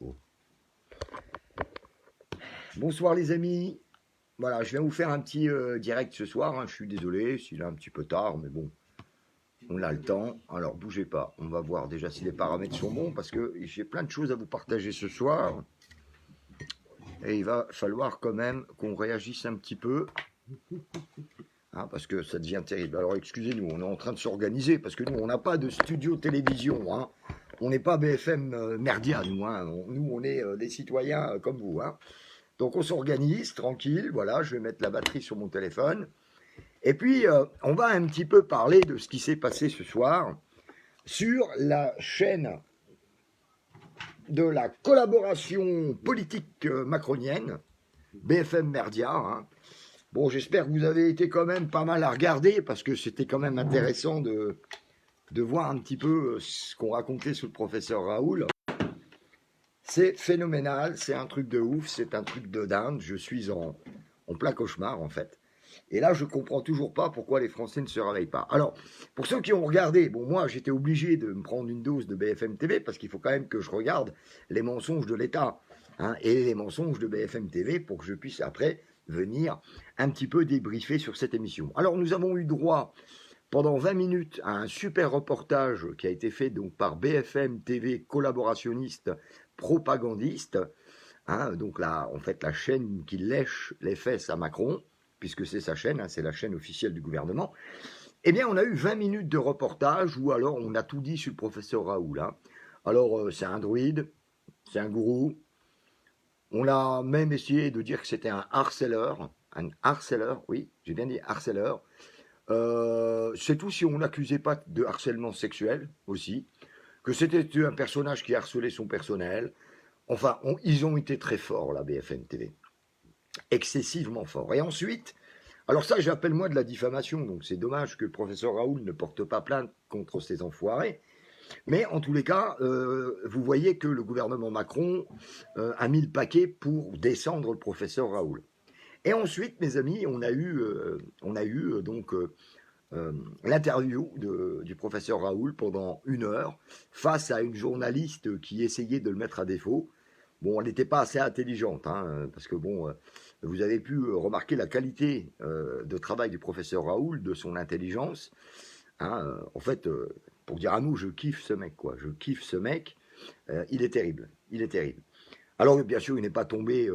mais oh. Bonsoir les amis. Voilà, je viens vous faire un petit direct ce soir. Hein. Je suis désolé s'il est un petit peu tard, mais bon, on a le temps. Alors bougez pas. On va voir déjà si les paramètres sont bons parce que j'ai plein de choses à vous partager ce soir. Et il va falloir quand même qu'on réagisse un petit peu. Hein, parce que ça devient terrible. Alors excusez-nous, on est en train de s'organiser parce que nous, on n'a pas de studio télévision. Hein. On n'est pas BFM Merdia, nous. Hein. Nous, on est des citoyens comme vous. Hein. Donc on s'organise, tranquille, voilà, je vais mettre la batterie sur mon téléphone. Et puis, on va un petit peu parler de ce qui s'est passé ce soir sur la chaîne de la collaboration politique macronienne, BFM Merdia. Hein. Bon, j'espère que vous avez été quand même pas mal à regarder, parce que c'était quand même intéressant de voir un petit peu ce qu'on racontait sur le professeur Raoul. C'est phénoménal, c'est un truc de ouf, c'est un truc de dingue. Je suis en plein cauchemar, en fait. Et là, je comprends toujours pas pourquoi les Français ne se réveillent pas. Alors, pour ceux qui ont regardé, bon, moi, j'étais obligé de me prendre une dose de BFM TV parce qu'il faut quand même que je regarde les mensonges de l'État hein, et les mensonges de BFM TV pour que je puisse après venir un petit peu débriefer sur cette émission. Alors, nous avons eu droit pendant 20 minutes à un super reportage qui a été fait donc par BFM TV collaborationniste propagandiste. Hein, donc là, en fait, la chaîne qui lèche les fesses à Macron, puisque c'est sa chaîne, hein, c'est la chaîne officielle du gouvernement, eh bien, on a eu 20 minutes de reportage où alors on a tout dit sur le professeur Raoul. Hein. Alors, c'est un druide, c'est un gourou. On a même essayé de dire que c'était un harceleur, oui, j'ai bien dit harceleur. C'est tout si on l'accusait pas de harcèlement sexuel aussi, que c'était un personnage qui harcelait son personnel. Enfin, ils ont été très forts, la BFM TV. Excessivement forts. Et ensuite, alors ça, j'appelle moi de la diffamation, donc c'est dommage que le professeur Raoul ne porte pas plainte contre ces enfoirés. Mais en tous les cas, vous voyez que le gouvernement Macron a mis le paquet pour descendre le professeur Raoul. Et ensuite, mes amis, on a eu donc l'interview du professeur Raoul pendant 1 heure face à une journaliste qui essayait de le mettre à défaut. Bon, elle n'était pas assez intelligente, hein, parce que bon, vous avez pu remarquer la qualité de travail du professeur Raoul, de son intelligence. Hein, en fait, pour dire à nous, je kiffe ce mec, quoi. Je kiffe ce mec. Il est terrible. Il est terrible. Alors, bien sûr, il n'est pas tombé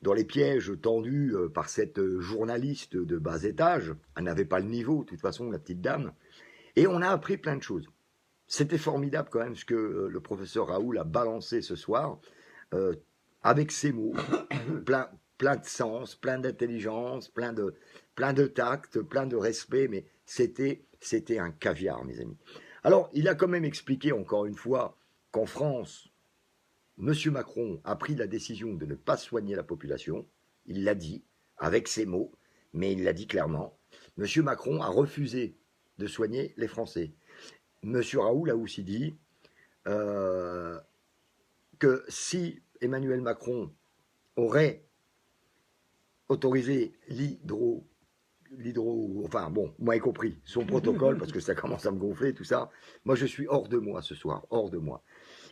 dans les pièges tendus par cette journaliste de bas étage. Elle n'avait pas le niveau, de toute façon, la petite dame. Et on a appris plein de choses. C'était formidable quand même ce que le professeur Raoul a balancé ce soir, euh, avec ses mots, plein de sens, plein d'intelligence, plein de tact, plein de respect, mais c'était un caviar, mes amis. Alors, il a quand même expliqué encore une fois qu'en France, M. Macron a pris la décision de ne pas soigner la population. Il l'a dit, avec ses mots, mais il l'a dit clairement. M. Macron a refusé de soigner les Français. M. Raoul a aussi dit que si Emmanuel Macron aurait autorisé enfin bon, vous m'avez compris, son protocole, parce que ça commence à me gonfler, tout ça, moi je suis hors de moi ce soir, hors de moi.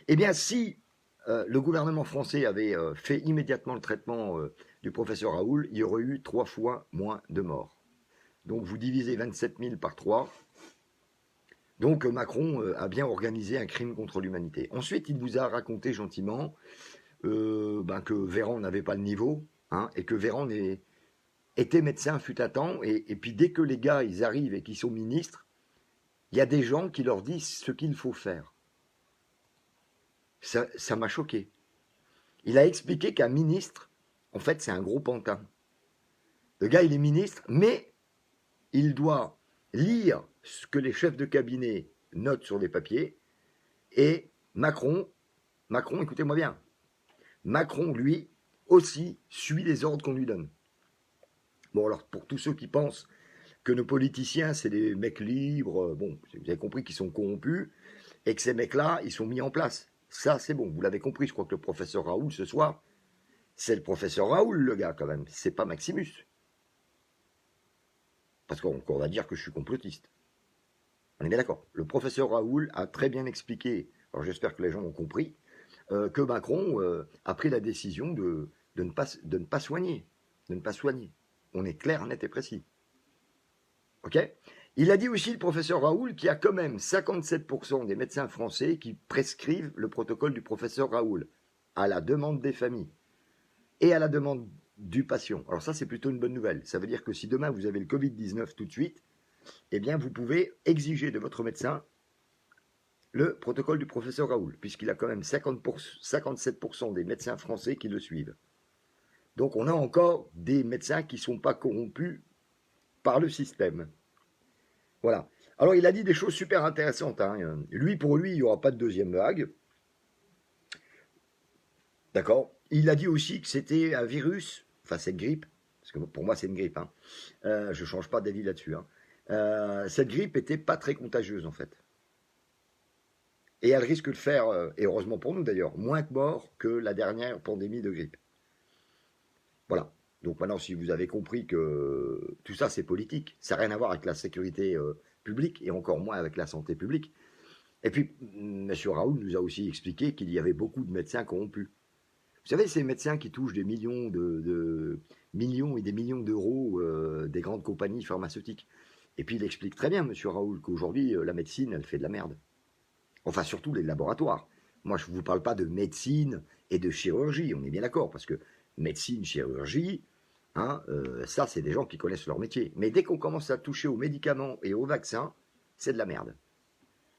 Eh bien, si le gouvernement français avait fait immédiatement le traitement du professeur Raoul, il y aurait eu 3 fois moins de morts. Donc vous divisez 27 000 par 3. Donc Macron a bien organisé un crime contre l'humanité. Ensuite, il vous a raconté gentiment que Véran n'avait pas le niveau, hein, et que Véran était médecin fut un temps, et puis dès que les gars ils arrivent et qu'ils sont ministres, il y a des gens qui leur disent ce qu'il faut faire. Ça m'a choqué. Il a expliqué qu'un ministre, en fait, c'est un gros pantin. Le gars, il est ministre, mais il doit lire ce que les chefs de cabinet notent sur des papiers, et Macron, écoutez-moi bien, Macron, lui, aussi suit les ordres qu'on lui donne. Bon, alors, pour tous ceux qui pensent que nos politiciens, c'est des mecs libres, bon, vous avez compris qu'ils sont corrompus, et que ces mecs-là, ils sont mis en place. Ça, c'est bon, vous l'avez compris, je crois que le professeur Raoul, ce soir, c'est le professeur Raoul, le gars, quand même, c'est pas Maximus. Parce qu'on va dire que je suis complotiste. On est bien d'accord. Le professeur Raoul a très bien expliqué, alors j'espère que les gens ont compris, que Macron a pris la décision de ne pas soigner. De ne pas soigner. On est clair, net et précis. OK? Il a dit aussi, le professeur Raoul, qu'il y a quand même 57% des médecins français qui prescrivent le protocole du professeur Raoul, à la demande des familles et à la demande du patient. Alors ça, c'est plutôt une bonne nouvelle. Ça veut dire que si demain vous avez le Covid-19 tout de suite, eh bien vous pouvez exiger de votre médecin le protocole du professeur Raoul, puisqu'il a quand même 57% des médecins français qui le suivent. Donc on a encore des médecins qui ne sont pas corrompus par le système. Voilà. Alors il a dit des choses super intéressantes. Hein. Pour lui, il n'y aura pas de deuxième vague. D'accord. Il a dit aussi que c'était un virus, enfin cette grippe, parce que pour moi c'est une grippe, hein. Je ne change pas d'avis là-dessus. Hein. Cette grippe n'était pas très contagieuse en fait. Et elle risque de faire, et heureusement pour nous d'ailleurs, moins de morts que la dernière pandémie de grippe. Voilà. Donc maintenant, si vous avez compris que tout ça c'est politique, ça n'a rien à voir avec la sécurité publique et encore moins avec la santé publique. Et puis, M. Raoul nous a aussi expliqué qu'il y avait beaucoup de médecins corrompus. Vous savez, ces médecins qui touchent des millions millions et des millions d'euros des grandes compagnies pharmaceutiques. Et puis il explique très bien, M. Raoul, qu'aujourd'hui, la médecine, elle fait de la merde. Enfin, surtout les laboratoires. Moi, je ne vous parle pas de médecine et de chirurgie, on est bien d'accord, parce que médecine, chirurgie, hein, ça, c'est des gens qui connaissent leur métier. Mais dès qu'on commence à toucher aux médicaments et aux vaccins, c'est de la merde.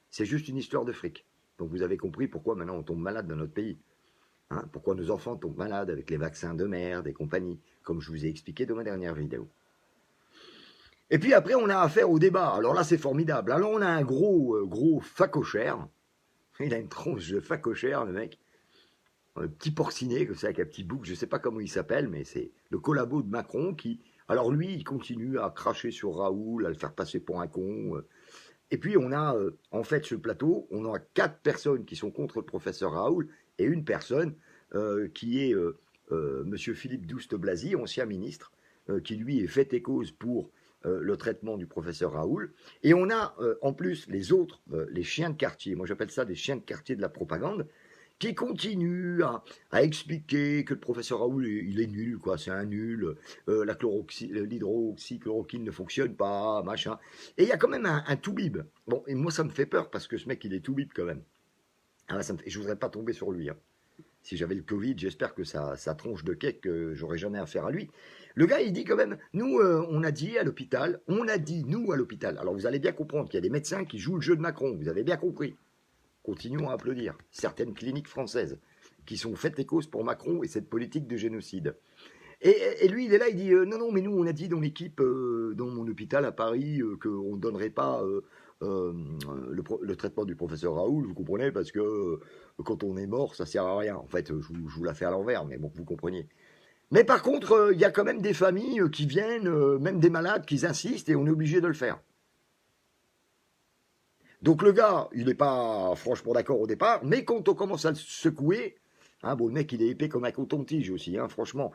C'est juste une histoire de fric. Donc vous avez compris pourquoi maintenant on tombe malade dans notre pays. Hein, pourquoi nos enfants tombent malades avec les vaccins de merde et compagnie, comme je vous ai expliqué dans ma dernière vidéo. Et puis après, on a affaire au débat. Alors là, c'est formidable. Alors on a un gros facochère. Il a une tronche de facochère, le mec. Un petit porcinet, comme ça, avec un petit bouc, je ne sais pas comment il s'appelle, mais c'est le collabo de Macron qui... Alors lui, il continue à cracher sur Raoul, à le faire passer pour un con. Et puis on a, en fait, sur le plateau, on a 4 personnes qui sont contre le professeur Raoul et une personne qui est Monsieur Philippe Douste-Blazy, ancien ministre, qui lui est fait et cause pour le traitement du professeur Raoul. Et on a en plus les autres, les chiens de quartier, moi j'appelle ça des chiens de quartier de la propagande, qui continuent à expliquer que le professeur Raoul, il est nul, quoi, c'est un nul, l'hydroxychloroquine ne fonctionne pas, machin. Et il y a quand même un toubib. Bon, et moi ça me fait peur parce que ce mec, il est toubib quand même. Ah, je ne voudrais pas tomber sur lui. Hein. Si j'avais le Covid, j'espère que ça tronche de cake, que j'aurais jamais affaire à lui. Le gars, il dit quand même, nous, on a dit, nous, à l'hôpital. Alors vous allez bien comprendre qu'il y a des médecins qui jouent le jeu de Macron, vous avez bien compris. Continuons à applaudir certaines cliniques françaises qui sont faites et causes pour Macron et cette politique de génocide. Et lui, il est là, il dit non, mais nous, on a dit dans l'équipe, dans mon hôpital à Paris, qu'on ne donnerait pas le traitement du professeur Raoul, vous comprenez, parce que quand on est mort, ça sert à rien. En fait, je vous la fais à l'envers, mais bon, vous compreniez. Mais par contre, il y a quand même des familles qui viennent, même des malades, qui insistent et on est obligé de le faire. Donc le gars, il n'est pas franchement d'accord au départ, mais quand on commence à le secouer, hein, bon, le mec, il est épais comme un coton-tige aussi, hein, franchement.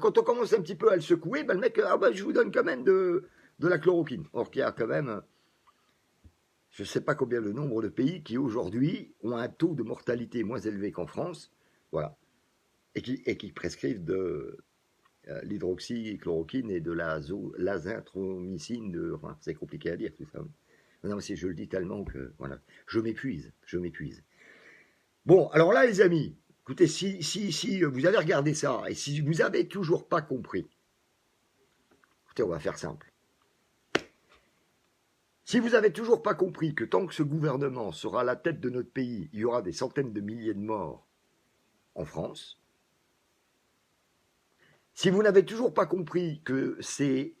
Quand on commence un petit peu à le secouer, ben, le mec, je vous donne quand même de la chloroquine. Or qu'il y a quand même, je ne sais pas combien le nombre de pays qui aujourd'hui ont un taux de mortalité moins élevé qu'en France, voilà, et qui prescrivent de l'hydroxychloroquine et de l'azithromycine, enfin, c'est compliqué à dire tout ça. Non, si je le dis tellement que, voilà, je m'épuise. Bon, alors là, les amis, écoutez, si vous avez regardé ça, et si vous n'avez toujours pas compris, écoutez, on va faire simple. Si vous n'avez toujours pas compris que tant que ce gouvernement sera à la tête de notre pays, il y aura des centaines de milliers de morts en France, si vous n'avez toujours pas compris que c'est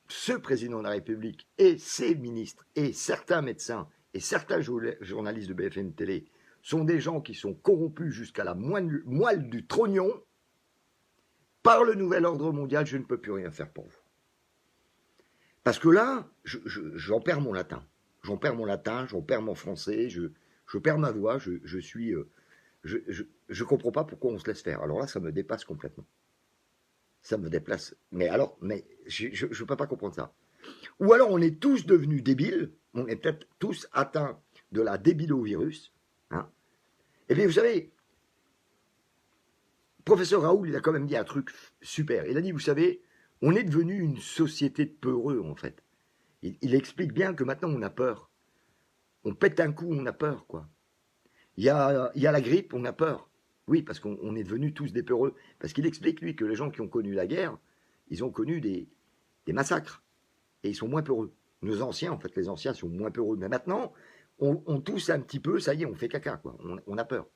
ce président de la République et ses ministres et certains médecins et certains journalistes de BFM Télé sont des gens qui sont corrompus jusqu'à la moelle du trognon, par le nouvel ordre mondial, je ne peux plus rien faire pour vous. Parce que là, j'en perds mon latin. J'en perds mon français, je perds ma voix, je comprends pas pourquoi on se laisse faire. Alors là, ça me dépasse complètement. Ça me déplace. Mais je ne peux pas comprendre ça. Ou alors on est tous devenus débiles, on est peut-être tous atteints de la débilovirus. Hein. Et bien vous savez, professeur Raoul, il a quand même dit un truc super. Il a dit, vous savez, on est devenu une société de peureux, en fait. Il explique bien que maintenant, on a peur. On pète un coup, on a peur, quoi. Il y a la grippe, on a peur. Oui, parce qu'on est devenus tous des peureux. Parce qu'il explique, lui, que les gens qui ont connu la guerre, ils ont connu des massacres. Et ils sont moins peureux. Nos anciens, en fait, les anciens sont moins peureux. Mais maintenant, on tousse un petit peu, ça y est, on fait caca, quoi. On a peur.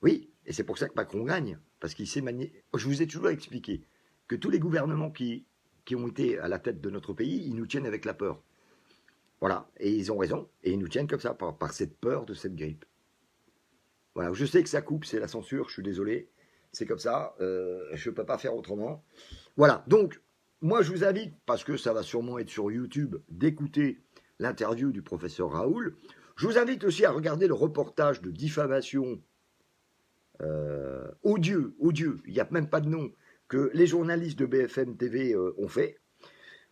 Oui, et c'est pour ça que Macron gagne. Parce qu'il s'est manié. Je vous ai toujours expliqué que tous les gouvernements qui ont été à la tête de notre pays, ils nous tiennent avec la peur. Voilà, et ils ont raison, et ils nous tiennent comme ça, par cette peur de cette grippe. Voilà, je sais que ça coupe, c'est la censure, je suis désolé, c'est comme ça, je ne peux pas faire autrement. Voilà, donc, moi je vous invite, parce que ça va sûrement être sur YouTube, d'écouter l'interview du professeur Raoul. Je vous invite aussi à regarder le reportage de diffamation odieux, il n'y a même pas de nom, que les journalistes de BFM TV ont fait.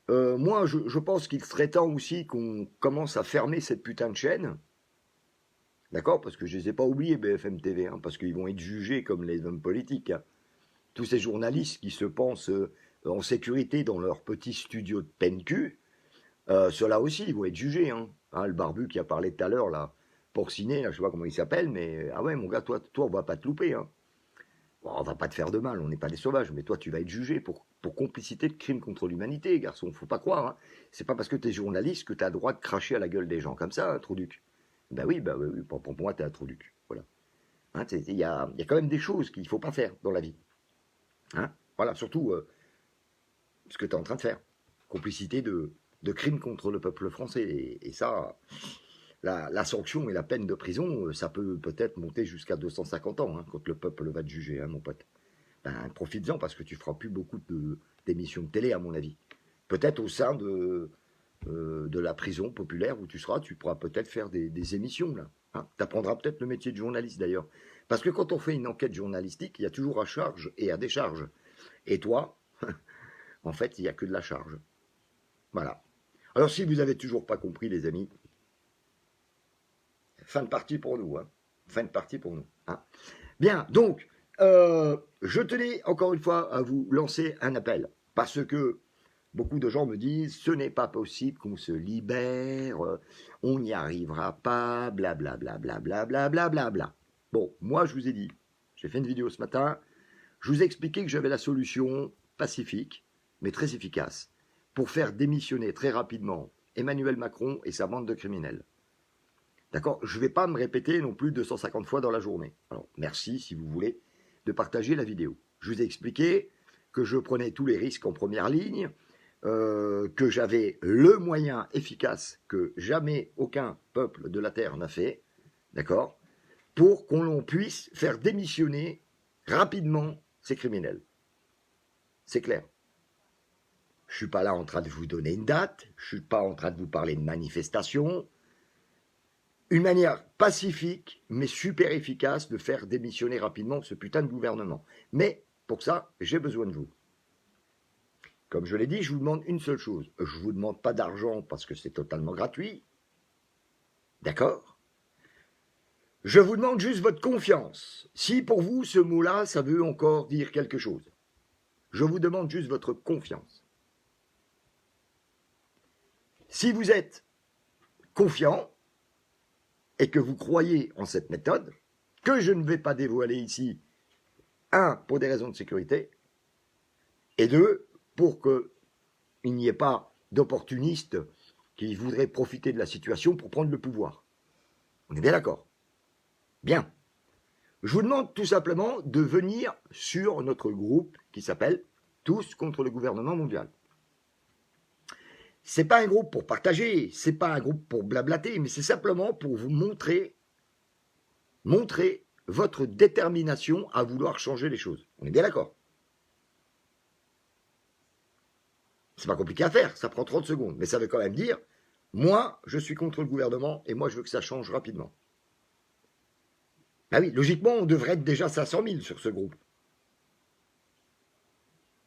Moi, je pense qu'il serait temps aussi qu'on commence à fermer cette putain de chaîne. D'accord? Parce que je ne les ai pas oubliés, BFM TV, hein, parce qu'ils vont être jugés comme les hommes politiques. Hein. Tous ces journalistes qui se pensent en sécurité dans leur petit studio de peine-cul, ceux-là aussi, ils vont être jugés. Hein. Hein, le barbu qui a parlé tout à l'heure, là, Porcinet, là, je ne sais pas comment il s'appelle, mais ah ouais, mon gars, toi on va pas te louper. Hein. Bon, on va pas te faire de mal, on n'est pas des sauvages, mais toi, tu vas être jugé pour complicité de crime contre l'humanité, garçon. Faut pas croire. Hein. C'est pas parce que tu es journaliste que tu as le droit de cracher à la gueule des gens comme ça, Trouduc. Ben oui, pour moi, tu es un Trouduc. Voilà. Hein, il y a quand même des choses qu'il ne faut pas faire dans la vie. Hein, voilà, surtout ce que tu es en train de faire. Complicité de crimes contre le peuple français. Et ça, la sanction et la peine de prison, ça peut peut-être monter jusqu'à 250 ans hein, quand le peuple va te juger, hein, mon pote. Ben, profites-en parce que tu feras plus beaucoup d'émissions de télé, à mon avis. Peut-être au sein de la prison populaire où tu seras, tu pourras peut-être faire des émissions, là. Hein. Tu apprendras peut-être le métier de journaliste, d'ailleurs. Parce que quand on fait une enquête journalistique, il y a toujours à charge et à décharge. Et toi, en fait, il n'y a que de la charge. Voilà. Alors, si vous n'avez toujours pas compris, les amis, fin de partie pour nous. Hein. Fin de partie pour nous. Hein. Bien, donc, je tenais encore une fois à vous lancer un appel. Parce que beaucoup de gens me disent, ce n'est pas possible qu'on se libère, on n'y arrivera pas, blablabla, blablabla, blablabla. Bon, moi je vous ai dit, j'ai fait une vidéo ce matin, je vous ai expliqué que j'avais la solution pacifique, mais très efficace, pour faire démissionner très rapidement Emmanuel Macron et sa bande de criminels. D'accord? Je ne vais pas me répéter non plus 250 fois dans la journée. Alors, merci, si vous voulez, de partager la vidéo. Je vous ai expliqué que je prenais tous les risques en première ligne, que j'avais le moyen efficace que jamais aucun peuple de la Terre n'a fait, d'accord, pour qu'on puisse faire démissionner rapidement ces criminels. C'est clair. Je ne suis pas là en train de vous donner une date, je ne suis pas en train de vous parler de manifestation. Une manière pacifique, mais super efficace de faire démissionner rapidement ce putain de gouvernement. Mais pour ça, j'ai besoin de vous. Comme je l'ai dit, je vous demande une seule chose. Je ne vous demande pas d'argent parce que c'est totalement gratuit. D'accord? Je vous demande juste votre confiance. Si pour vous, ce mot-là, ça veut encore dire quelque chose. Je vous demande juste votre confiance. Si vous êtes confiant et que vous croyez en cette méthode, que je ne vais pas dévoiler ici, 1, pour des raisons de sécurité, et 2, pour qu'il n'y ait pas d'opportunistes qui voudraient profiter de la situation pour prendre le pouvoir. On est bien d'accord? Bien. Je vous demande tout simplement de venir sur notre groupe qui s'appelle « Tous contre le gouvernement mondial ». C'est pas un groupe pour partager, c'est pas un groupe pour blablater, mais c'est simplement pour vous montrer votre détermination à vouloir changer les choses. On est bien d'accord? C'est pas compliqué à faire, ça prend 30 secondes, mais ça veut quand même dire, moi, je suis contre le gouvernement et moi, je veux que ça change rapidement. Ah oui, logiquement, on devrait être déjà 500 000 sur ce groupe.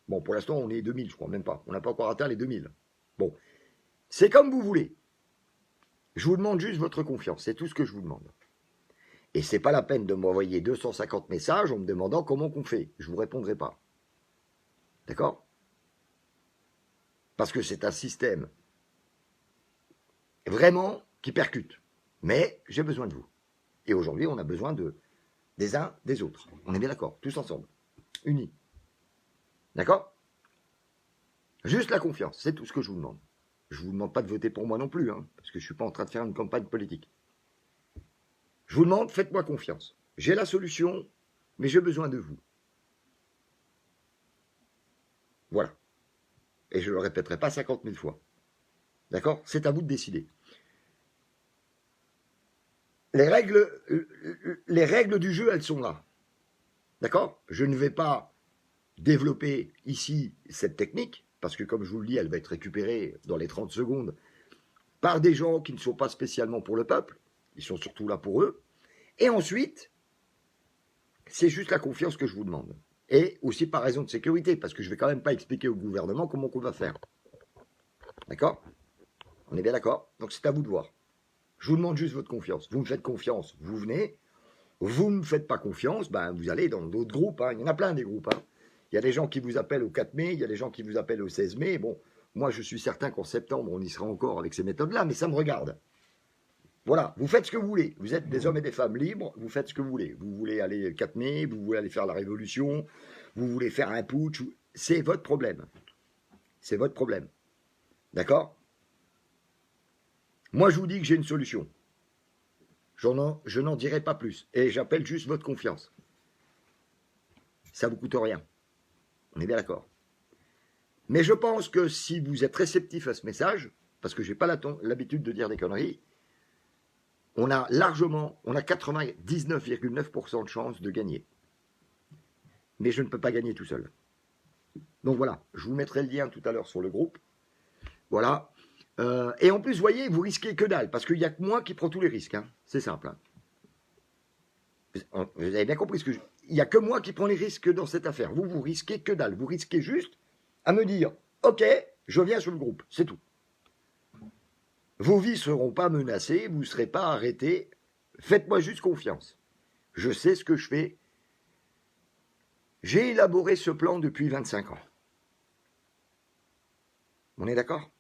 Bon, pour l'instant, on est 2000, je crois, même pas. On n'a pas encore atteint les 2000. Bon, c'est comme vous voulez. Je vous demande juste votre confiance, c'est tout ce que je vous demande. Et c'est pas la peine de m'envoyer 250 messages en me demandant comment qu'on fait. Je vous répondrai pas. D'accord? Parce que c'est un système vraiment qui percute. Mais j'ai besoin de vous. Et aujourd'hui, on a besoin des uns des autres. On est bien d'accord, tous ensemble, unis. D'accord? Juste la confiance, c'est tout ce que je vous demande. Je ne vous demande pas de voter pour moi non plus, hein, parce que je ne suis pas en train de faire une campagne politique. Je vous demande, faites-moi confiance. J'ai la solution, mais j'ai besoin de vous. Voilà. Et je ne le répéterai pas 50 000 fois. D'accord? C'est à vous de décider. Les règles du jeu, elles sont là. D'accord? Je ne vais pas développer ici cette technique, parce que comme je vous le dis, elle va être récupérée dans les 30 secondes par des gens qui ne sont pas spécialement pour le peuple, ils sont surtout là pour eux. Et ensuite, c'est juste la confiance que je vous demande. Et aussi par raison de sécurité, parce que je ne vais quand même pas expliquer au gouvernement comment on va faire. D'accord? On est bien d'accord? Donc c'est à vous de voir. Je vous demande juste votre confiance. Vous me faites confiance, vous venez. Vous ne me faites pas confiance, ben vous allez dans d'autres groupes. Hein. Il y en a plein des groupes. Hein. Il y a des gens qui vous appellent au 4 mai, il y a des gens qui vous appellent au 16 mai. Bon, moi je suis certain qu'en septembre, on y sera encore avec ces méthodes-là, mais ça me regarde. Voilà, vous faites ce que vous voulez. Vous êtes des hommes et des femmes libres, vous faites ce que vous voulez. Vous voulez aller le 4 mai, vous voulez aller faire la révolution, vous voulez faire un putsch. C'est votre problème. C'est votre problème. D'accord? Moi, je vous dis que j'ai une solution. Je n'en dirai pas plus. Et j'appelle juste votre confiance. Ça ne vous coûte rien. On est bien d'accord. Mais je pense que si vous êtes réceptif à ce message, parce que je n'ai pas l'habitude de dire des conneries, on a 99,9% de chances de gagner. Mais je ne peux pas gagner tout seul. Donc voilà, je vous mettrai le lien tout à l'heure sur le groupe. Voilà. Et en plus, vous voyez, vous risquez que dalle, parce qu'il n'y a que moi qui prends tous les risques. Hein. C'est simple. Hein. Vous avez bien compris ce que je... Il n'y a que moi qui prends les risques dans cette affaire. Vous risquez que dalle. Vous risquez juste à me dire, ok, je viens sur le groupe. C'est tout. Vos vies ne seront pas menacées, vous ne serez pas arrêtés. Faites-moi juste confiance. Je sais ce que je fais. J'ai élaboré ce plan depuis 25 ans. On est d'accord?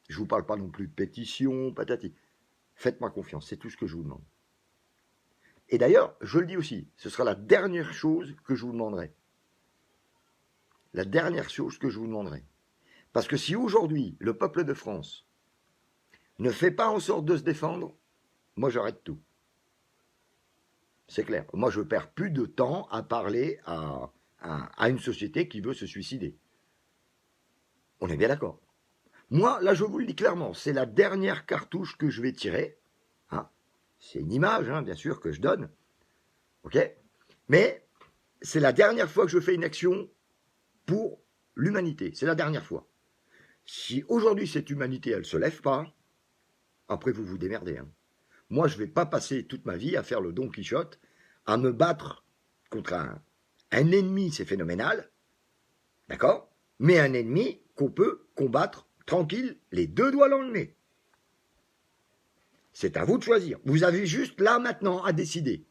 Je ne vous parle pas non plus de pétition, patati. Faites-moi confiance, c'est tout ce que je vous demande. Et d'ailleurs, je le dis aussi, ce sera la dernière chose que je vous demanderai. La dernière chose que je vous demanderai. Parce que si aujourd'hui, le peuple de France ne fait pas en sorte de se défendre, moi j'arrête tout. C'est clair. Moi je ne perds plus de temps à parler à une société qui veut se suicider. On est bien d'accord. Moi, là je vous le dis clairement, c'est la dernière cartouche que je vais tirer. Hein. C'est une image, hein, bien sûr, que je donne. Ok? Mais c'est la dernière fois que je fais une action pour l'humanité. C'est la dernière fois. Si aujourd'hui cette humanité, elle ne se lève pas, après vous vous démerdez. Hein. Moi, je ne vais pas passer toute ma vie à faire le Don Quichotte, à me battre contre un ennemi, c'est phénoménal, d'accord? Mais un ennemi qu'on peut combattre tranquille, les deux doigts dans le nez. C'est à vous de choisir. Vous avez juste là maintenant à décider.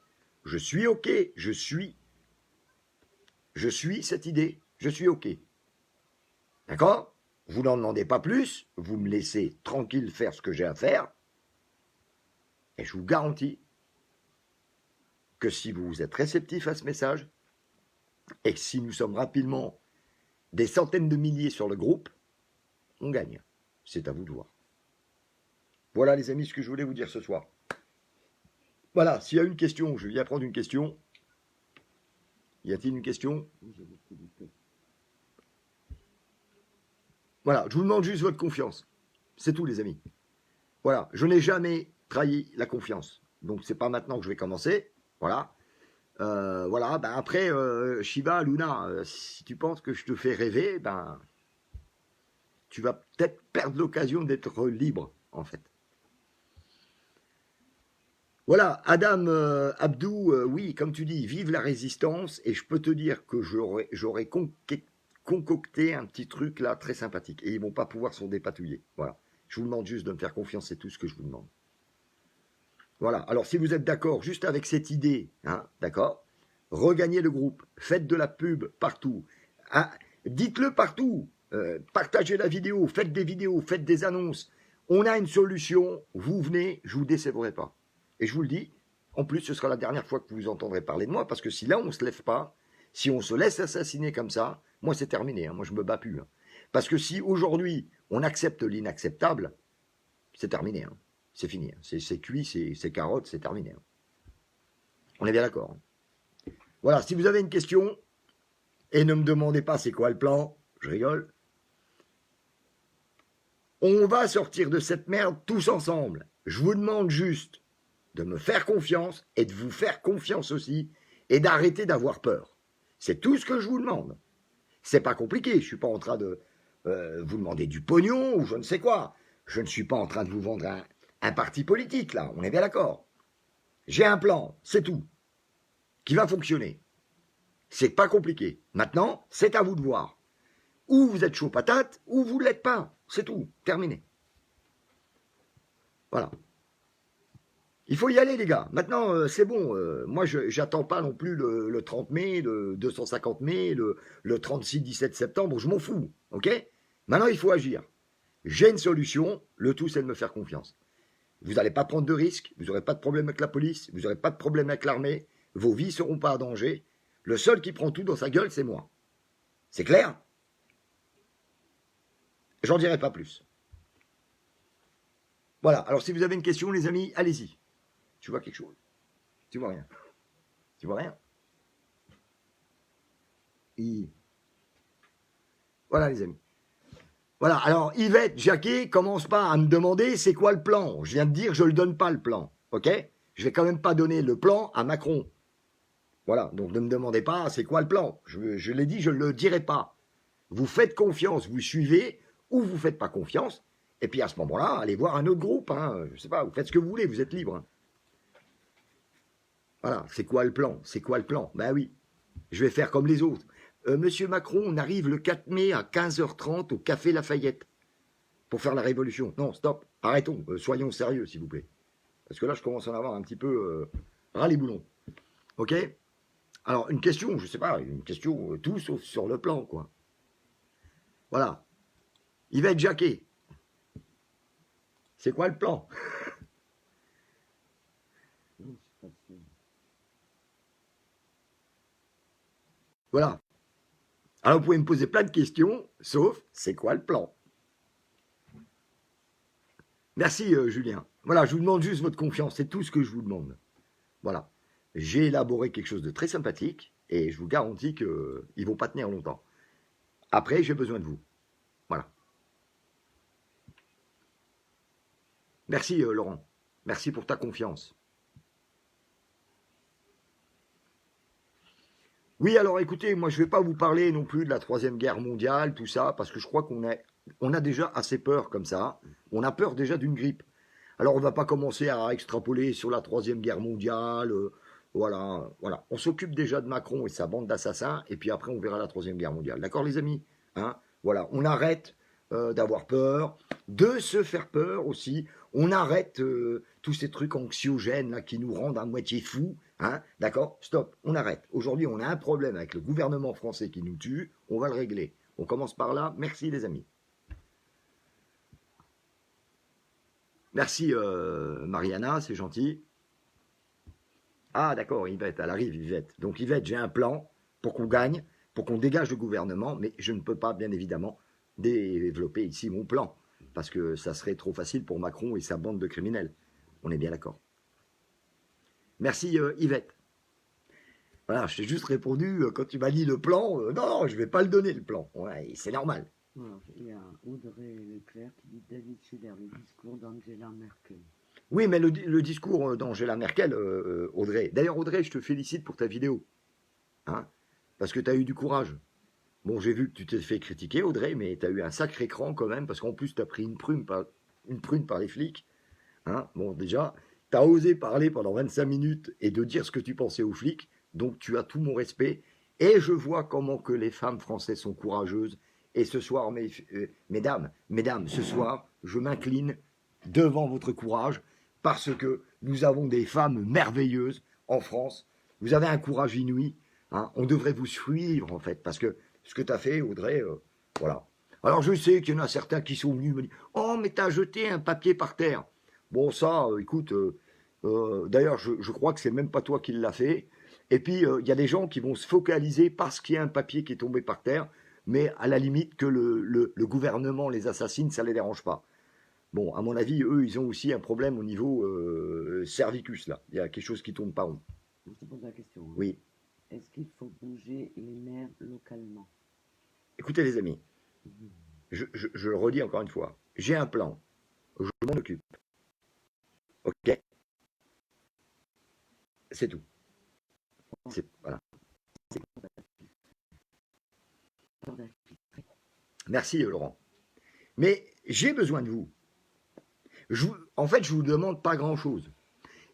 Je suis OK, je suis cette idée, je suis OK. D'accord? Vous n'en demandez pas plus, vous me laissez tranquille faire ce que j'ai à faire, et je vous garantis que si vous êtes réceptif à ce message, et que si nous sommes rapidement des centaines de milliers sur le groupe, on gagne. C'est à vous de voir. Voilà les amis ce que je voulais vous dire ce soir. Voilà, s'il y a une question, je viens prendre une question. Y a-t-il une question? Voilà, je vous demande juste votre confiance. C'est tout les amis. Voilà, je n'ai jamais trahi la confiance. Donc c'est pas maintenant que je vais commencer. Voilà. Voilà, ben après, Shiva, Luna, si tu penses que je te fais rêver, ben tu vas peut-être perdre l'occasion d'être libre, en fait. Voilà, Adam Abdou, oui, comme tu dis, vive la résistance, et je peux te dire que j'aurais concocté un petit truc là très sympathique, et ils vont pas pouvoir s'en dépatouiller. Voilà, je vous demande juste de me faire confiance, c'est tout ce que je vous demande. Voilà. Alors, si vous êtes d'accord juste avec cette idée, hein, d'accord, regagnez le groupe, faites de la pub partout, hein, dites-le partout, partagez la vidéo, faites des vidéos, faites des annonces. On a une solution, vous venez, je vous décevrai pas. Et je vous le dis, en plus, ce sera la dernière fois que vous entendrez parler de moi, parce que si là, on ne se lève pas, si on se laisse assassiner comme ça, moi, c'est terminé, hein, moi, je me bats plus. Hein. Parce que si aujourd'hui, on accepte l'inacceptable, c'est terminé. Hein. C'est fini. Hein. C'est cuit, c'est carottes, c'est terminé. Hein. On est bien d'accord. Hein. Voilà, si vous avez une question, et ne me demandez pas c'est quoi le plan, je rigole. On va sortir de cette merde tous ensemble. Je vous demande juste de me faire confiance et de vous faire confiance aussi et d'arrêter d'avoir peur. C'est tout ce que je vous demande. C'est pas compliqué. Je suis pas en train de vous demander du pognon ou je ne sais quoi. Je ne suis pas en train de vous vendre un parti politique là. On est bien d'accord. J'ai un plan, c'est tout, qui va fonctionner. C'est pas compliqué. Maintenant, c'est à vous de voir. Ou vous êtes chaud patate, ou vous ne l'êtes pas. C'est tout. Terminé. Voilà. Il faut y aller, les gars. Maintenant, c'est bon. Moi, je n'attends pas non plus le 30 mai, le 250 mai, le 36-17 septembre. Je m'en fous. OK? Maintenant, il faut agir. J'ai une solution. Le tout, c'est de me faire confiance. Vous n'allez pas prendre de risques. Vous n'aurez pas de problème avec la police. Vous n'aurez pas de problème avec l'armée. Vos vies ne seront pas en danger. Le seul qui prend tout dans sa gueule, c'est moi. C'est clair? J'en dirai pas plus. Voilà. Alors, si vous avez une question, les amis, allez-y. Tu vois quelque chose? Tu vois rien? Tu vois rien? Voilà, les amis. Voilà. Alors, Yvette, Jacquet, commence pas à me demander c'est quoi le plan. Je viens de dire, je ne le donne pas le plan. OK? Je vais quand même pas donner le plan à Macron. Voilà. Donc, ne me demandez pas c'est quoi le plan. Je l'ai dit, je ne le dirai pas. Vous faites confiance, vous suivez, ou vous ne faites pas confiance. Et puis, à ce moment-là, allez voir un autre groupe. Hein. Je ne sais pas, vous faites ce que vous voulez, vous êtes libre. Voilà, c'est quoi le plan? C'est quoi le plan? Ben oui, je vais faire comme les autres. Monsieur Macron, on arrive le 4 mai à 15h30 au Café Lafayette pour faire la révolution. Non, stop, arrêtons, soyons sérieux, s'il vous plaît. Parce que là, je commence à en avoir un petit peu ras les boulons. OK? Alors, une question, je ne sais pas, une question tout sauf sur le plan, quoi. Voilà. Yvette Jacquet, c'est quoi le plan? Voilà. Alors, vous pouvez me poser plein de questions, sauf c'est quoi le plan? Merci, Julien. Voilà, je vous demande juste votre confiance, c'est tout ce que je vous demande. Voilà. J'ai élaboré quelque chose de très sympathique et je vous garantis qu'ils ne vont pas tenir longtemps. Après, j'ai besoin de vous. Voilà. Merci, Laurent. Merci pour ta confiance. Oui, alors écoutez, moi je ne vais pas vous parler non plus de la Troisième Guerre mondiale, tout ça, parce que je crois qu'on a déjà assez peur comme ça. On a peur déjà d'une grippe. Alors on ne va pas commencer à extrapoler sur la Troisième Guerre mondiale. Voilà, voilà. On s'occupe déjà de Macron et sa bande d'assassins, et puis après on verra la Troisième Guerre mondiale. D'accord les amis? Hein? Voilà, on arrête d'avoir peur, de se faire peur aussi. On arrête tous ces trucs anxiogènes là, qui nous rendent à moitié fous. Hein, d'accord? Stop, on arrête. Aujourd'hui, on a un problème avec le gouvernement français qui nous tue, on va le régler. On commence par là. Merci les amis. Merci Mariana, c'est gentil. Ah d'accord, Yvette, elle arrive Yvette. Donc Yvette, j'ai un plan pour qu'on gagne, pour qu'on dégage le gouvernement, mais je ne peux pas bien évidemment développer ici mon plan, parce que ça serait trop facile pour Macron et sa bande de criminels. On est bien d'accord. Merci Yvette. Voilà, je t'ai juste répondu quand tu m'as dit le plan. Non, je ne vais pas le donner le plan. Ouais, c'est normal. Alors, il y a Audrey Leclerc qui dit David Scheller, le discours d'Angela Merkel. Oui, mais le discours d'Angela Merkel, Audrey. D'ailleurs, Audrey, je te félicite pour ta vidéo. Hein, parce que tu as eu du courage. Bon, j'ai vu que tu t'es fait critiquer, Audrey, mais tu as eu un sacré écran quand même, parce qu'en plus, tu as pris une prune par les flics. Hein, bon, déjà, tu as osé parler pendant 25 minutes et de dire ce que tu pensais aux flics. Donc tu as tout mon respect et je vois comment que les femmes françaises sont courageuses. Et ce soir, mesdames, ce soir, je m'incline devant votre courage parce que nous avons des femmes merveilleuses en France. Vous avez un courage inouï. Hein. On devrait vous suivre, en fait, parce que ce que tu as fait, Audrey, voilà. Alors, je sais qu'il y en a certains qui sont venus me dire « Oh, mais t'as jeté un papier par terre. » Bon, ça, écoute, d'ailleurs, je crois que c'est même pas toi qui l'as fait. Et puis, il y a des gens qui vont se focaliser parce qu'il y a un papier qui est tombé par terre, mais à la limite que le gouvernement les assassine, ça ne les dérange pas. Bon, à mon avis, eux, ils ont aussi un problème au niveau cervicus, là. Il y a quelque chose qui ne tourne pas rond. Je te pose la question. Hein. Oui. Est-ce qu'il faut bouger les maires localement? Écoutez, les amis, je le redis encore une fois. J'ai un plan. Je m'en occupe. OK? C'est tout. Voilà. Merci, Laurent. Mais j'ai besoin de vous. En fait, je ne vous demande pas grand-chose.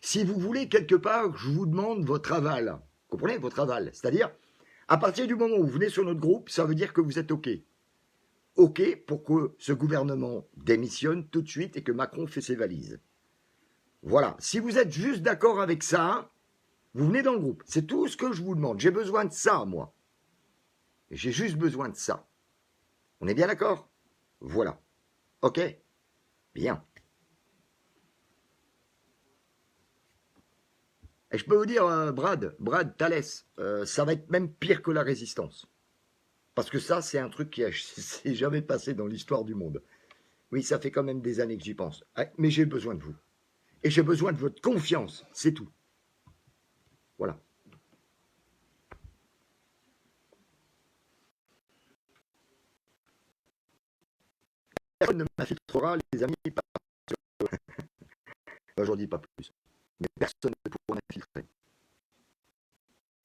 Si vous voulez quelque part, je vous demande votre aval. Vous comprenez? Votre aval. C'est-à-dire, à partir du moment où vous venez sur notre groupe, ça veut dire que vous êtes OK. OK pour que ce gouvernement démissionne tout de suite et que Macron fait ses valises. Voilà. Si vous êtes juste d'accord avec ça, vous venez dans le groupe. C'est tout ce que je vous demande. J'ai besoin de ça, moi. J'ai juste besoin de ça. On est bien d'accord? Voilà. OK? Bien. Et je peux vous dire, Brad, Thalès, ça va être même pire que la résistance. Parce que ça, c'est un truc qui s'est jamais passé dans l'histoire du monde. Oui, ça fait quand même des années que j'y pense. Mais j'ai besoin de vous. Et j'ai besoin de votre confiance. C'est tout. Voilà. Personne ne m'infiltrera, les amis. J'en dis pas plus. Mais personne ne pourra m'infiltrer.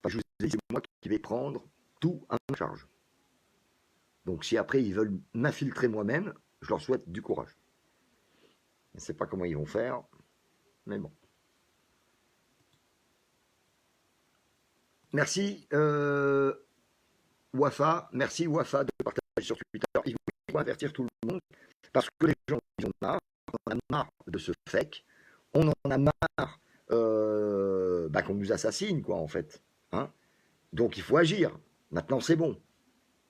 Je vous ai dit, c'est moi qui vais prendre tout à ma charge. Donc si après ils veulent m'infiltrer moi-même, je leur souhaite du courage. Je ne sais pas comment ils vont faire, mais bon. Merci Wafa, merci Wafa de partager sur Twitter. Il faut avertir tout le monde parce que les gens ils ont marre, on en a marre de ce fake, on en a marre qu'on nous assassine quoi en fait. Hein. Donc il faut agir. Maintenant c'est bon,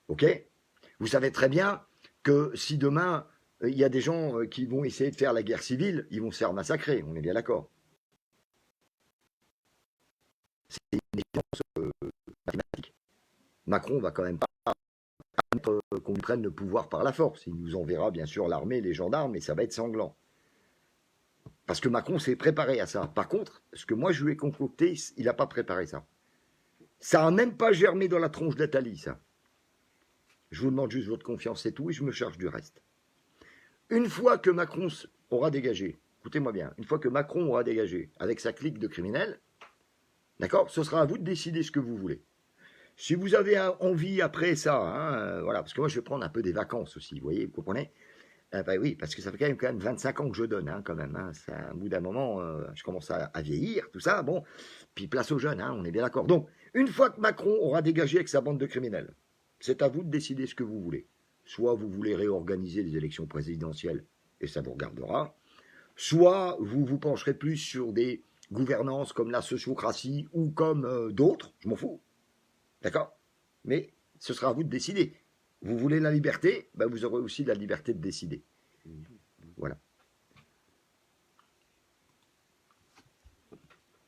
ok? Vous savez très bien que si demain il y a des gens qui vont essayer de faire la guerre civile, ils vont se faire massacrer. On est bien d'accord. C'est une évidence mathématique. Macron va quand même pas permettre qu'on lui prenne le pouvoir par la force. Il nous enverra bien sûr l'armée, les gendarmes, et ça va être sanglant. Parce que Macron s'est préparé à ça. Par contre, ce que moi je lui ai concocté, il n'a pas préparé ça. Ça n'a même pas germé dans la tronche d'Atali, ça. Je vous demande juste votre confiance, c'est tout, et je me charge du reste. Une fois que Macron aura dégagé, écoutez-moi bien, une fois que Macron aura dégagé avec sa clique de criminels, d'accord, ce sera à vous de décider ce que vous voulez. Si vous avez envie après ça, hein, voilà, parce que moi je vais prendre un peu des vacances aussi, vous voyez, vous comprenez? Oui, parce que ça fait quand même 25 ans que je donne, hein, quand même. Hein, c'est un bout d'un moment, je commence à vieillir, tout ça, bon. Puis place aux jeunes, hein, on est bien d'accord. Donc, une fois que Macron aura dégagé avec sa bande de criminels, c'est à vous de décider ce que vous voulez. Soit vous voulez réorganiser les élections présidentielles, et ça vous regardera. Soit vous vous pencherez plus sur des gouvernances comme la sociocratie ou comme d'autres, je m'en fous. D'accord? Mais ce sera à vous de décider. Vous voulez la liberté, ben vous aurez aussi la liberté de décider. Voilà.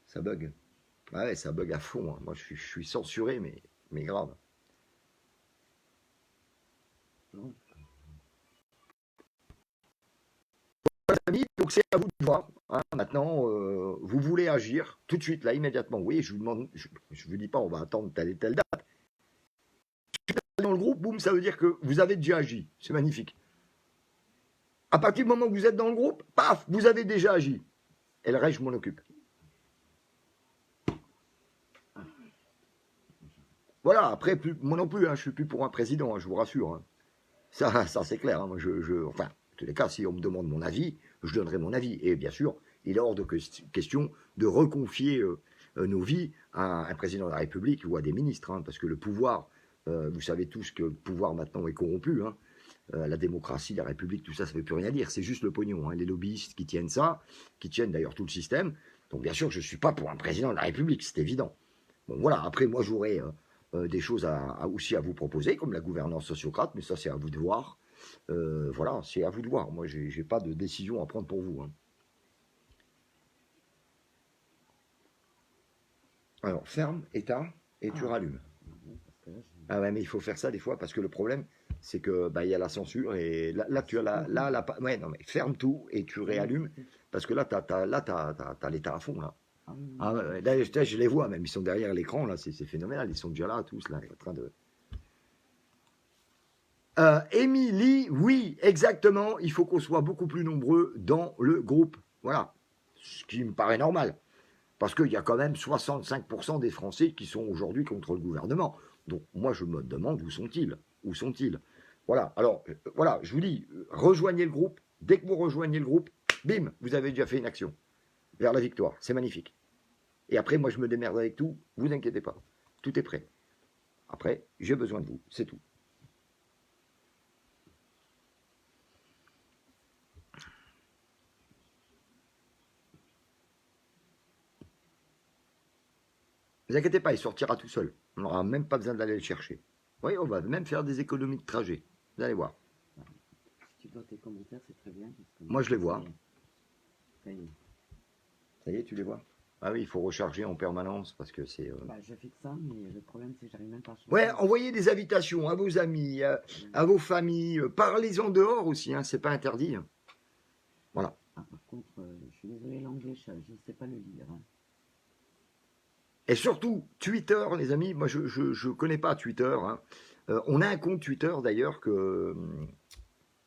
Ça bug. Ouais, ça bug à fond. Hein. Moi, je suis censuré, mais grave. Amis, donc c'est à vous de voir. Hein. Maintenant, vous voulez agir tout de suite, là, immédiatement. Oui, je vous demande, je vous dis pas, on va attendre telle et telle date. Dans le groupe, boum, ça veut dire que vous avez déjà agi. C'est magnifique. À partir du moment où vous êtes dans le groupe, paf, vous avez déjà agi. Et le reste, je m'en occupe. Voilà, après, moi non plus, hein, je ne suis plus pour un président, hein, je vous rassure. Hein. Ça c'est clair. Hein, moi, enfin, en tous les cas, si on me demande mon avis, je donnerai mon avis. Et bien sûr, il est hors de question de reconfier nos vies à un président de la République ou à des ministres, hein, parce que le pouvoir, vous savez tous que le pouvoir maintenant est corrompu. Hein, la démocratie, la République, tout ça, ça ne veut plus rien dire. C'est juste le pognon. Hein, les lobbyistes qui tiennent ça, qui tiennent d'ailleurs tout le système. Donc bien sûr, je ne suis pas pour un président de la République, c'est évident. Bon voilà, après moi j'aurai des choses aussi à vous proposer, comme la gouvernance sociocrate, mais ça c'est à vous de voir. Voilà, c'est à vous de voir. Moi, j'ai pas de décision à prendre pour vous. Hein. Alors, ferme, éteins, et tu rallumes. Ah ouais, mais il faut faire ça des fois, parce que le problème, c'est que bah, y a la censure, et là tu as ouais, non, mais ferme tout, et tu réallumes, parce que là, t'as l'état à fond, là. Ah ouais, là, je les vois même, ils sont derrière l'écran, là, c'est phénoménal, ils sont déjà là, tous, là, en train de... Émilie, oui, exactement, il faut qu'on soit beaucoup plus nombreux dans le groupe. Voilà, ce qui me paraît normal. Parce qu'il y a quand même 65% des Français qui sont aujourd'hui contre le gouvernement. Donc moi je me demande où sont-ils. Où sont-ils? Voilà, alors voilà, je vous dis, rejoignez le groupe. Dès que vous rejoignez le groupe, bim, vous avez déjà fait une action vers la victoire. C'est magnifique. Et après, moi je me démerde avec tout, vous inquiétez pas. Tout est prêt. Après, j'ai besoin de vous, c'est tout. Ne vous inquiétez pas, il sortira tout seul. On n'aura même pas besoin d'aller le chercher. Oui, on va même faire des économies de trajet. Vous allez voir. Si tu vois tes commentaires, c'est très bien. Moi, je les vois. Ça y est. Ça y est, tu les vois? Ah oui, il faut recharger en permanence parce que c'est... Bah, je fais que ça, mais le problème, c'est que j'arrive même pas à changer. Ouais, envoyez des invitations à vos amis, à vos familles. Parlez-en dehors aussi, hein, c'est pas interdit. Voilà. Ah, par contre, je suis désolé, l'anglais, je ne sais pas le lire. Hein. Et surtout, Twitter, les amis, moi je connais pas Twitter. Hein. On a un compte Twitter d'ailleurs que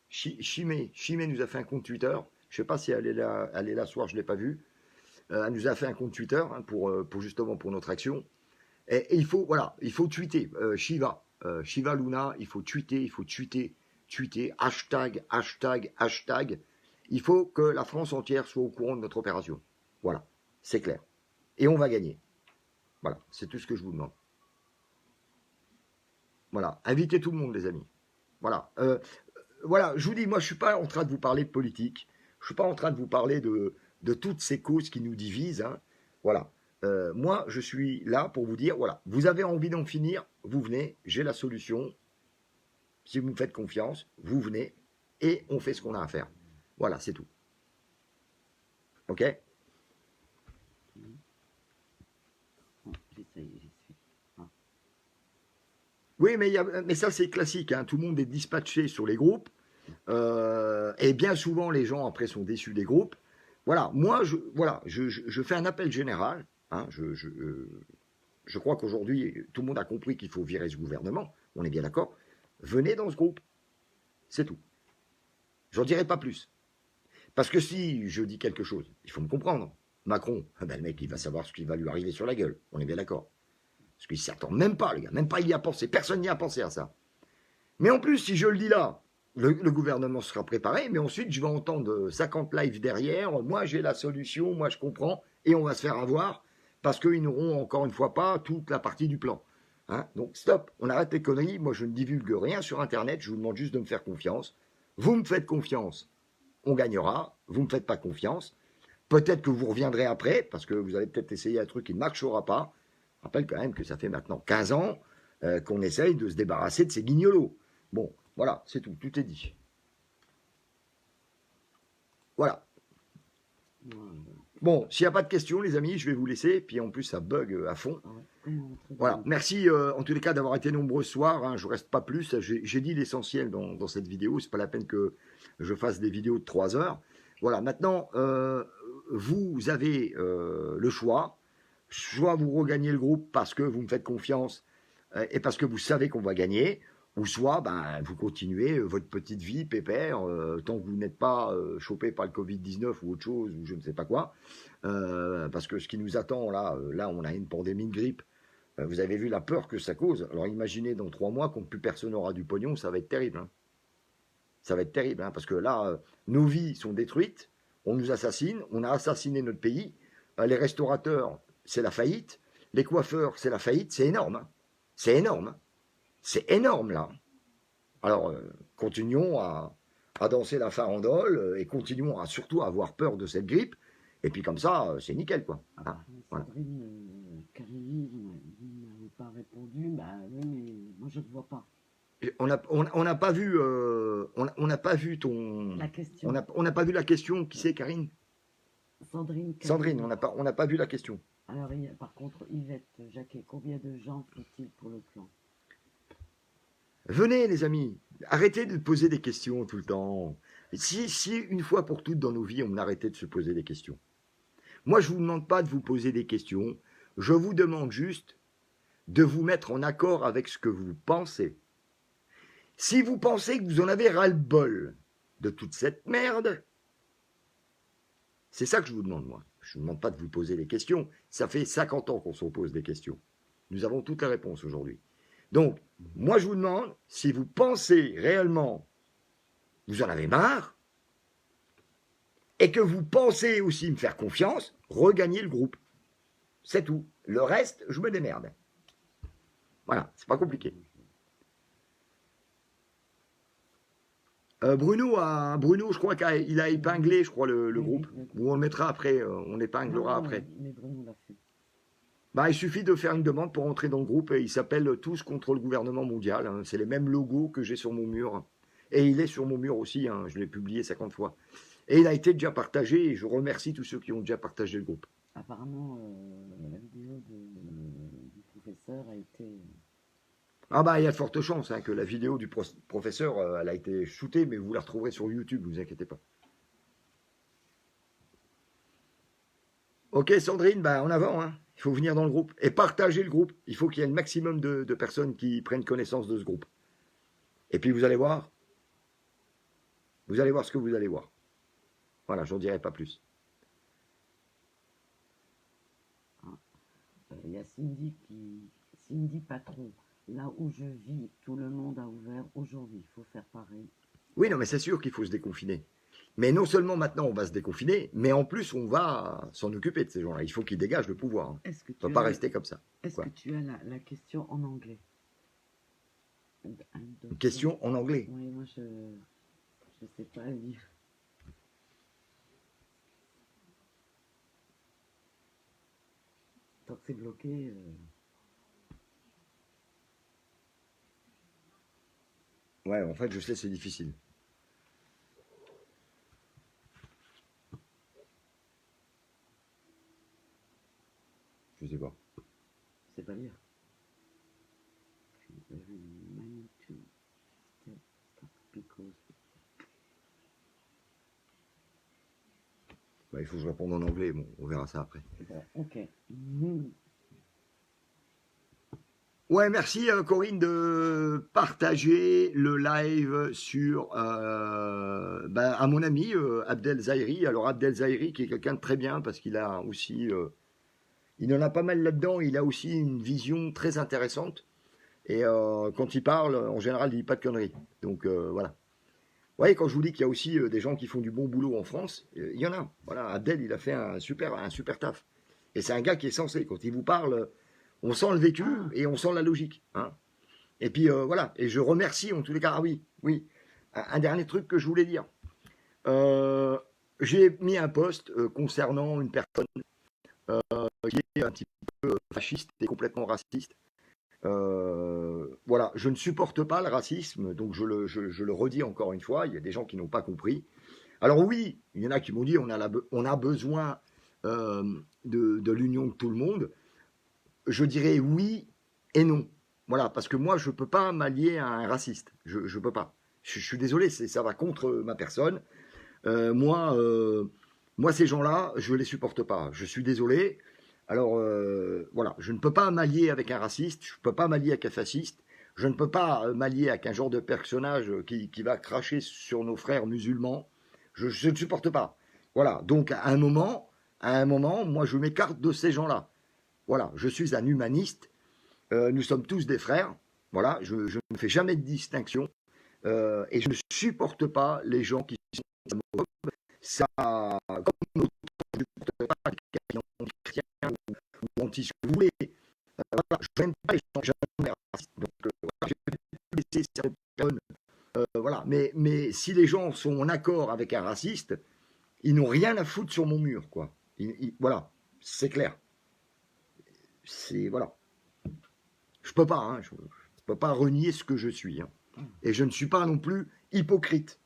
Chimé nous a fait un compte Twitter. Je sais pas si elle est là ce soir, je l'ai pas vue. Elle nous a fait un compte Twitter hein, pour justement pour notre action. Et il faut tweeter. Shiva Luna, il faut tweeter, hashtag. Il faut que la France entière soit au courant de notre opération. Voilà, c'est clair. Et on va gagner. Voilà, c'est tout ce que je vous demande. Voilà, invitez tout le monde, les amis. Voilà, voilà, je vous dis, moi, je suis pas en train de vous parler de politique. Je suis pas en train de vous parler de toutes ces causes qui nous divisent. Hein. Voilà. Moi, je suis là pour vous dire, voilà, vous avez envie d'en finir, vous venez, j'ai la solution. Si vous me faites confiance, vous venez et on fait ce qu'on a à faire. Voilà, c'est tout. Ok? Oui, mais ça, c'est classique. Hein. Tout le monde est dispatché sur les groupes. Et bien souvent, les gens, après, sont déçus des groupes. Voilà, moi, je fais un appel général. Hein, je crois qu'aujourd'hui, tout le monde a compris qu'il faut virer ce gouvernement. On est bien d'accord. Venez dans ce groupe. C'est tout. J'en dirai pas plus. Parce que si je dis quelque chose, il faut me comprendre. Macron, ben le mec, il va savoir ce qui va lui arriver sur la gueule. On est bien d'accord. Parce qu'il ne s'y attend même pas, le gars. Même pas il y a pensé. Personne n'y a pensé à ça. Mais en plus, si je le dis là, le gouvernement sera préparé, mais ensuite, je vais entendre 50 lives derrière. Moi, j'ai la solution, moi, je comprends. Et on va se faire avoir parce qu'ils n'auront encore une fois pas toute la partie du plan. Hein. Donc, stop, on arrête les conneries. Moi, je ne divulgue rien sur Internet. Je vous demande juste de me faire confiance. Vous me faites confiance, on gagnera. Vous ne me faites pas confiance. Peut-être que vous reviendrez après, parce que vous allez peut-être essayer un truc qui ne marchera pas. Je rappelle quand même que ça fait maintenant 15 ans qu'on essaye de se débarrasser de ces guignolos. Bon, voilà, c'est tout, tout est dit. Voilà. Bon, s'il n'y a pas de questions, les amis, je vais vous laisser. Puis en plus, ça bug à fond. Voilà, merci en tous les cas d'avoir été nombreux ce soir. Hein, je ne reste pas plus. J'ai dit l'essentiel dans cette vidéo. Ce n'est pas la peine que je fasse des vidéos de 3 heures. Voilà, maintenant, vous avez le choix. Soit vous regagnez le groupe parce que vous me faites confiance et parce que vous savez qu'on va gagner, ou soit ben, vous continuez votre petite vie pépère tant que vous n'êtes pas chopé par le Covid-19 ou autre chose, ou je ne sais pas quoi. Parce que ce qui nous attend, là on a une pandémie de grippe. Vous avez vu la peur que ça cause. Alors imaginez dans 3 mois, quand plus personne n'aura du pognon, ça va être terrible. Hein. Ça va être terrible, hein, parce que là, nos vies sont détruites, on nous assassine, on a assassiné notre pays, les restaurateurs, c'est la faillite. Les coiffeurs, c'est la faillite. C'est énorme. Hein. C'est énorme. Hein. C'est énorme, là. Alors, continuons à danser la farandole et continuons surtout à avoir peur de cette grippe. Et puis comme ça, c'est nickel, quoi. Ah, Hein, voilà. Sandrine Carini, vous n'avez pas répondu. Bah oui, mais moi je ne vois pas On n'a pas vu, on n'a pas vu ton, la question. on n'a pas vu la question. Qui c'est, Karine? Sandrine Sandrine, Carini. on n'a pas vu la question. Alors, par contre, Yvette Jacquet, combien de gens faut-il pour le plan? Venez, les amis, arrêtez de poser des questions tout le temps. Si une fois pour toutes dans nos vies, on arrêtait de se poser des questions. Moi, je ne vous demande pas de vous poser des questions. Je vous demande juste de vous mettre en accord avec ce que vous pensez. Si vous pensez que vous en avez ras-le-bol de toute cette merde, c'est ça que je vous demande, moi. Je ne vous demande pas de vous poser des questions. Ça fait 50 ans qu'on se pose des questions. Nous avons toutes les réponses aujourd'hui. Donc, moi, je vous demande, si vous pensez réellement, vous en avez marre, et que vous pensez aussi me faire confiance, regagnez le groupe. C'est tout. Le reste, je me démerde. Voilà, c'est pas compliqué. Bruno, je crois qu'il a épinglé, je crois, le groupe. Ou on le mettra après, on épinglera après. Mais Bruno l'a fait. Bah, il suffit de faire une demande pour entrer dans le groupe et il s'appelle Tous contre le gouvernement mondial. Hein. C'est les mêmes logos que j'ai sur mon mur. Et il est sur mon mur aussi, hein. Je l'ai publié 50 fois. Et il a été déjà partagé et je remercie tous ceux qui ont déjà partagé le groupe. Apparemment, la vidéo du professeur a été... Ah bah il y a de fortes chances hein, que la vidéo du professeur, elle a été shootée, mais vous la retrouverez sur YouTube, ne vous inquiétez pas. Ok Sandrine, bah en avant, hein. Il faut venir dans le groupe et partager le groupe. Il faut qu'il y ait le maximum de personnes qui prennent connaissance de ce groupe. Et puis vous allez voir ce que vous allez voir. Voilà, j'en dirai pas plus. Il y a Cindy Patron. Là où je vis, tout le monde a ouvert aujourd'hui. Il faut faire pareil. Oui, non, mais c'est sûr qu'il faut se déconfiner. Mais non seulement maintenant on va se déconfiner, mais en plus on va s'en occuper de ces gens-là. Il faut qu'ils dégagent le pouvoir. Hein. Est-ce que On ne peut pas rester comme ça. Est-ce que tu as la question en anglais? Une question en anglais? Oui, moi je ne sais pas lire. Tant que c'est bloqué... Ouais, en fait, je sais, c'est difficile. Je sais pas. C'est pas lire. Bah, il faut que je réponde en anglais. Bon, on verra ça après. Ok. Ouais, merci Corinne de partager le live sur à mon ami Abdel Zahiri. Alors Abdel Zahiri qui est quelqu'un de très bien parce qu'il a aussi, il en a pas mal là-dedans. Il a aussi une vision très intéressante et quand il parle, en général, il dit pas de conneries. Donc voilà. Vous voyez, quand je vous dis qu'il y a aussi des gens qui font du bon boulot en France, il y en a. Voilà, Abdel, il a fait un super taf. Et c'est un gars qui est sensé. Quand il vous parle, on sent le vécu et on sent la logique. Hein. Et puis voilà. Et je remercie en tous les cas. Ah oui, oui. Un dernier truc que je voulais dire. J'ai mis un post concernant une personne qui est un petit peu fasciste et complètement raciste. Voilà, je ne supporte pas le racisme, donc je le redis encore une fois, il y a des gens qui n'ont pas compris. Alors oui, il y en a qui m'ont dit on a besoin de l'union de tout le monde. Je dirais oui et non. Voilà, parce que moi je ne peux pas m'allier à un raciste, je ne peux pas. Je suis désolé, ça va contre ma personne. Moi, ces gens-là, je ne les supporte pas. Je suis désolé. Alors voilà, je ne peux pas m'allier avec un raciste, je ne peux pas m'allier avec un fasciste, je ne peux pas m'allier avec un genre de personnage qui va cracher sur nos frères musulmans. Je ne supporte pas. Voilà, donc à un moment, moi je m'écarte de ces gens-là. Voilà, je suis un humaniste, nous sommes tous des frères. Voilà, je ne fais jamais de distinction et je ne supporte pas les gens qui sont homophobes. Ça, comme notre je ne supporte pas quelqu'un qui est chrétien ou anti ce que vous voulez. Voilà, je n'aime pas les gens racistes. Donc, voilà, je vais laisser certaines personnes. Voilà. Mais si les gens sont en accord avec un raciste, ils n'ont rien à foutre sur mon mur, quoi. Voilà, c'est clair. Voilà. Je peux pas, hein, je peux pas renier ce que je suis. Hein. Et je ne suis pas non plus hypocrite.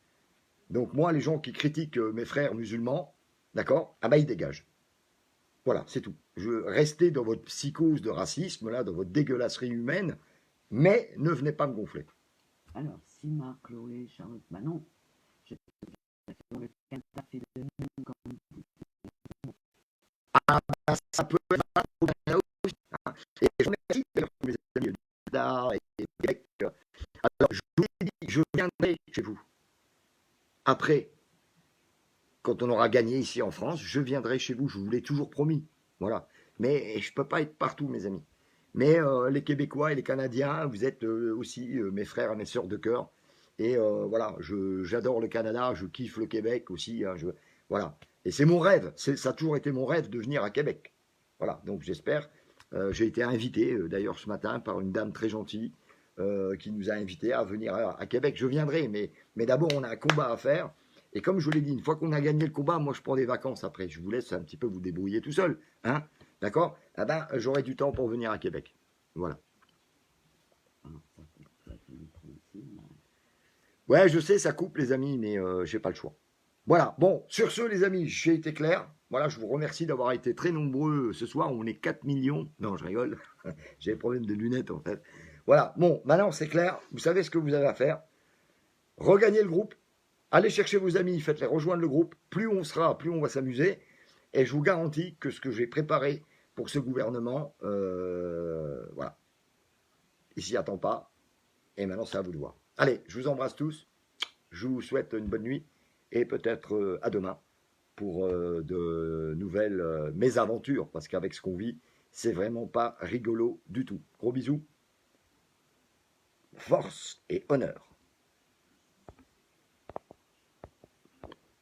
Donc moi, les gens qui critiquent mes frères musulmans, d'accord, ah bah ils dégagent. Voilà, c'est tout. Restez dans votre psychose de racisme, là, dans votre dégueulasserie humaine, mais ne venez pas me gonfler. Alors, Sima, Chloé, Charlotte, bah non, je dans le Canada fait de nous comme Ah, bah, ça peut être au Canada aussi, hein. Et je remercie d'ailleurs tous mes amis du Canada et du Québec. Alors, je vous ai dit, je viendrai chez vous. Après, quand on aura gagné ici en France, je viendrai chez vous. Je vous l'ai toujours promis. Voilà. Mais je ne peux pas être partout, mes amis. Mais les Québécois et les Canadiens, vous êtes aussi mes frères et mes sœurs de cœur. Et voilà, j'adore le Canada, je kiffe le Québec aussi. Hein, voilà. Et c'est mon rêve. Ça a toujours été mon rêve de venir à Québec. Voilà. Donc j'espère. J'ai été invité d'ailleurs ce matin par une dame très gentille qui nous a invités à venir à Québec. Je viendrai, mais d'abord on a un combat à faire. Et comme je vous l'ai dit, une fois qu'on a gagné le combat, moi je prends des vacances après. Je vous laisse un petit peu vous débrouiller tout seul. Hein, d'accord? Ah ben, j'aurai du temps pour venir à Québec. Voilà. Ouais, je sais, ça coupe les amis, mais j'ai pas le choix. Voilà. Bon, sur ce, les amis, j'ai été clair. Voilà, je vous remercie d'avoir été très nombreux ce soir. On est 4 millions. Non, je rigole. J'ai des problèmes de lunettes en fait. Voilà. Bon, maintenant c'est clair. Vous savez ce que vous avez à faire. Regagnez le groupe. Allez chercher vos amis, faites-les rejoindre le groupe. Plus on sera, plus on va s'amuser. Et je vous garantis que ce que j'ai préparé pour ce gouvernement, voilà, il s'y attend pas. Et maintenant, c'est à vous de voir. Allez, je vous embrasse tous. Je vous souhaite une bonne nuit. Et peut-être à demain pour de nouvelles mésaventures. Parce qu'avec ce qu'on vit, c'est vraiment pas rigolo du tout. Gros bisous. Force et honneur.